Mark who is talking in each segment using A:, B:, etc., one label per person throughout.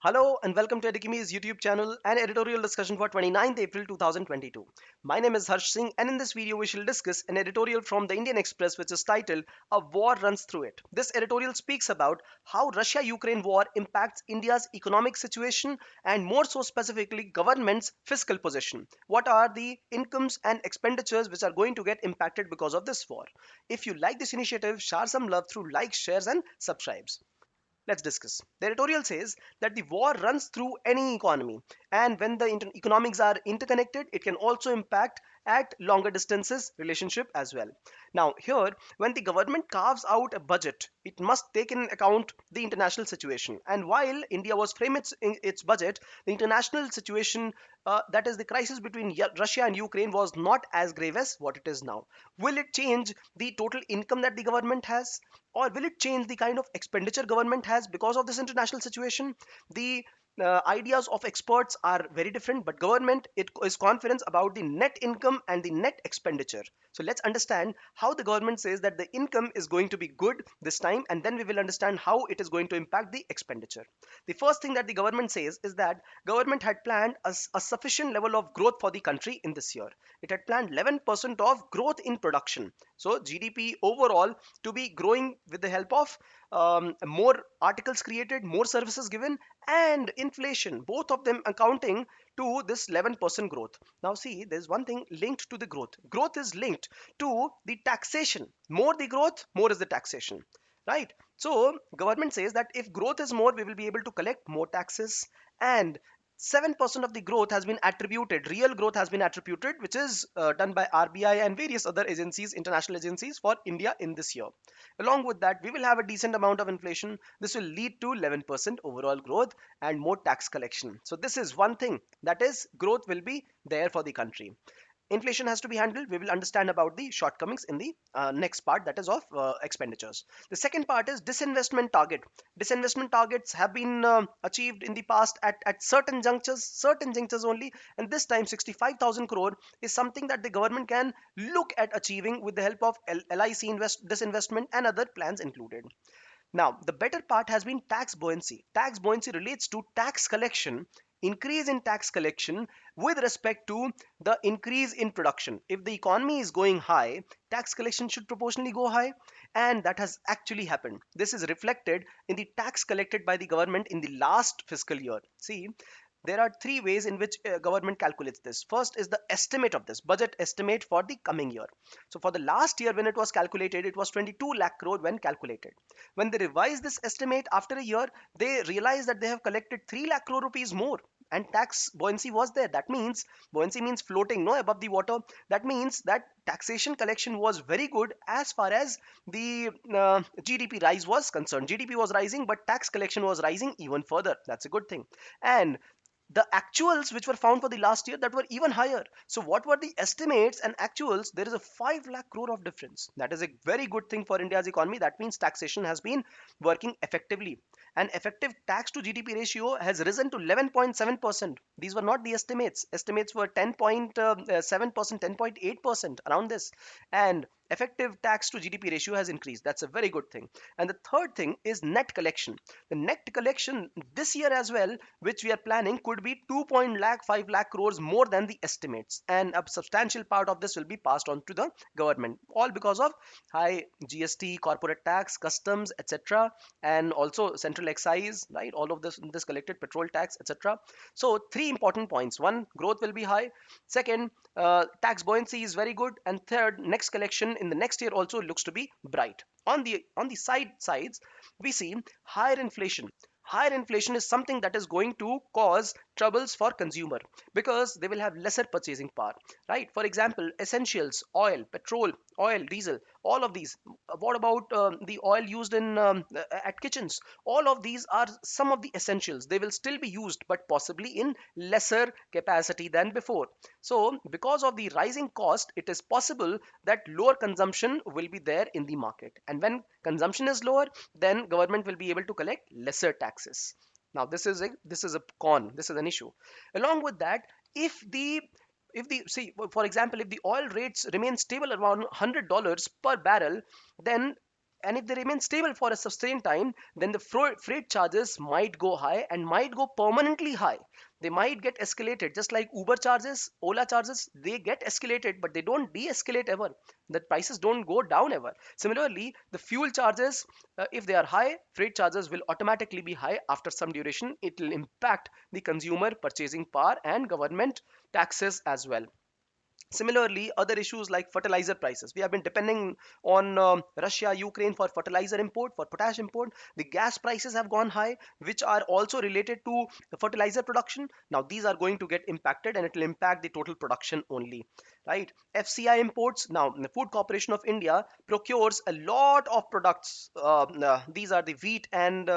A: Hello and welcome to Edukemy's YouTube channel and editorial discussion for 29th April 2022. My name is Harsh Singh and in this video we shall discuss an editorial from the Indian Express which is titled A War Runs Through It. This editorial speaks about how Russia-Ukraine war impacts India's economic situation and more so specifically government's fiscal position. What are the incomes and expenditures which are going to get impacted because of this war? If you like this initiative, share some love through likes, shares and subscribes. Let's discuss. The editorial says that the war runs through any economy, and when the economics are interconnected, it can also impact at longer distances relationship as well. Now, here, when the government carves out a budget, it must take in account the international situation. And while India was framing its budget, the international situation, that is the crisis between Russia and Ukraine, was not as grave as what it is now. Will it change the total income that the government has? Or will it change the kind of expenditure government has because of this international situation? The ideas of experts are very different, but government it is confident about the net income and the net expenditure. So let's understand how the government says that the income is going to be good this time, and then we will understand how it is going to impact the expenditure. The first thing that the government says is that government had planned a sufficient level of growth for the country in this year. It had planned 11% of growth in production. So GDP overall to be growing with the help of more articles created, more services given, and inflation, both of them accounting to this 11% growth. Now, see, there's one thing linked to the growth. Growth is linked to the taxation. More the growth, more is the taxation, right? So, government says that if growth is more, we will be able to collect more taxes, and 7% of the growth has been attributed, real growth has been attributed, which is done by RBI and various other agencies, international agencies for India in this year. Along with that, we will have a decent amount of inflation. This will lead to 11% overall growth and more tax collection. So this is one thing, that is growth will be there for the country. Inflation has to be handled. We will understand about the shortcomings in the next part, that is of expenditures. The second part is disinvestment target. Disinvestment targets have been achieved in the past at certain junctures only, and this time 65,000 crore is something that the government can look at achieving with the help of LIC disinvestment and other plans included. Now, the better part has been tax buoyancy. Tax buoyancy relates to tax collection, increase in tax collection with respect to the increase in production. If the economy is going high, tax collection should proportionally go high, and that has actually happened. This is reflected in the tax collected by the government in the last fiscal year. See, there are three ways in which government calculates this. First is the estimate of this budget estimate for the coming year. So for the last year when it was calculated, it was 22 lakh crore when calculated. When they revise this estimate after a year, they realize that they have collected 3 lakh crore rupees more, and tax buoyancy was there. That means buoyancy means floating, no, above the water. That means that taxation collection was very good as far as the GDP rise was concerned. GDP was rising, but tax collection was rising even further. That's a good thing. And the actuals which were found for the last year, that were even higher. So what were the estimates and actuals? There is a 5 lakh crore of difference. That is a very good thing for India's economy. That means taxation has been working effectively, and effective tax to GDP ratio has risen to 11.7%. These were not the estimates were 10.7%, 10.8%, around this. And effective tax to GDP ratio has increased. That's a very good thing. And the third thing is net collection. The net collection this year as well, which we are planning, could be 2.5 lakh crores more than the estimates, and a substantial part of this will be passed on to the government, all because of high GST, corporate tax, customs, etc., and also central excise, right? All of this collected petrol tax, etc. So three important points: one, growth will be high; second, tax buoyancy is very good; and third, next collection in the next year also looks to be bright. On the sides, we see higher inflation. Higher inflation is something that is going to cause troubles for consumer, because they will have lesser purchasing power, right? For example, essentials, oil, petrol, oil, diesel, all of these. What about the oil used in at kitchens? All of these are some of the essentials. They will still be used, but possibly in lesser capacity than before. So because of the rising cost, it is possible that lower consumption will be there in the market, and when consumption is lower, then government will be able to collect lesser taxes. Now this is a con, this is an issue. Along with that, if the see, for example, if the oil rates remain stable around $100 per barrel, then and if they remain stable for a sustained time, then the freight charges might go high and might go permanently high. They might get escalated, just like Uber charges, Ola charges, they get escalated, but they don't de-escalate ever. The prices don't go down ever. Similarly, the fuel charges, if they are high, freight charges will automatically be high after some duration. It will impact the consumer purchasing power and government taxes as well. Similarly, other issues like fertilizer prices. We have been depending on Russia, Ukraine for fertilizer import, for potash import. The gas prices have gone high, which are also related to the fertilizer production. Now, these are going to get impacted and it will impact the total production only, right? FCI imports. Now, the Food Corporation of India procures a lot of products. These are the wheat and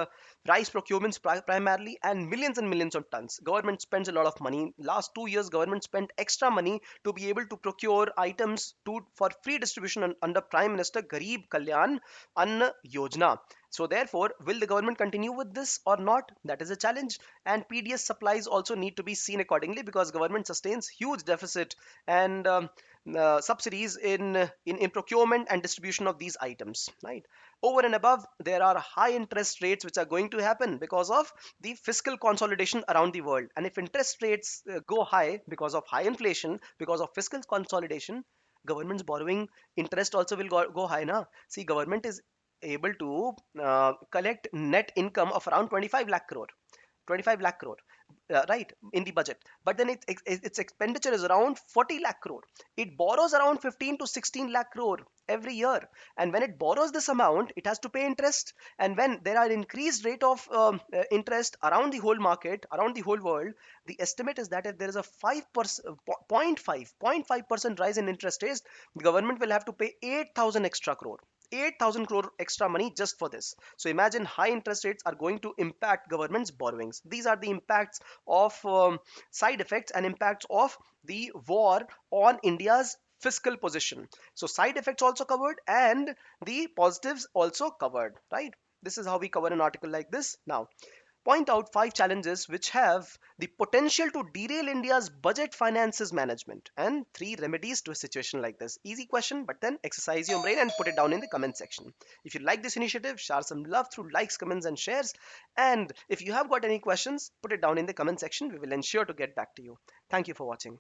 A: rice procurements primarily, and millions of tons. Government spends a lot of money. Last 2 years, government spent extra money to be able to procure items for free distribution under Prime Minister Garib Kalyan Anna Yojana. So therefore, will the government continue with this or not? That is a challenge. And PDS supplies also need to be seen accordingly, because government sustains huge deficit and subsidies in procurement and distribution of these items, right? Over and above, there are high interest rates which are going to happen because of the fiscal consolidation around the world. And if interest rates go high because of high inflation, because of fiscal consolidation, government's borrowing interest also will go high now. See, government is able to collect net income of around 25 lakh crore, 25 lakh crore, right, in the budget. But then its expenditure is around 40 lakh crore. It borrows around 15 to 16 lakh crore every year. And when it borrows this amount, it has to pay interest. And when there are increased rate of interest around the whole market, around the whole world, the estimate is that if there is a 5%, 0.5% rise in interest rates, the government will have to pay 8,000 extra crore. 8,000 crore extra money just for this. So imagine high interest rates are going to impact government's borrowings. These are the impacts of side effects and impacts of the war on India's fiscal position. So side effects also covered and the positives also covered, right? This is how we cover an article like this. Now, point out 5 challenges which have the potential to derail India's budget finances management, and 3 remedies to a situation like this. Easy question, but then exercise your brain and put it down in the comment section. If you like this initiative, share some love through likes, comments, and shares. And if you have got any questions, put it down in the comment section. We will ensure to get back to you. Thank you for watching.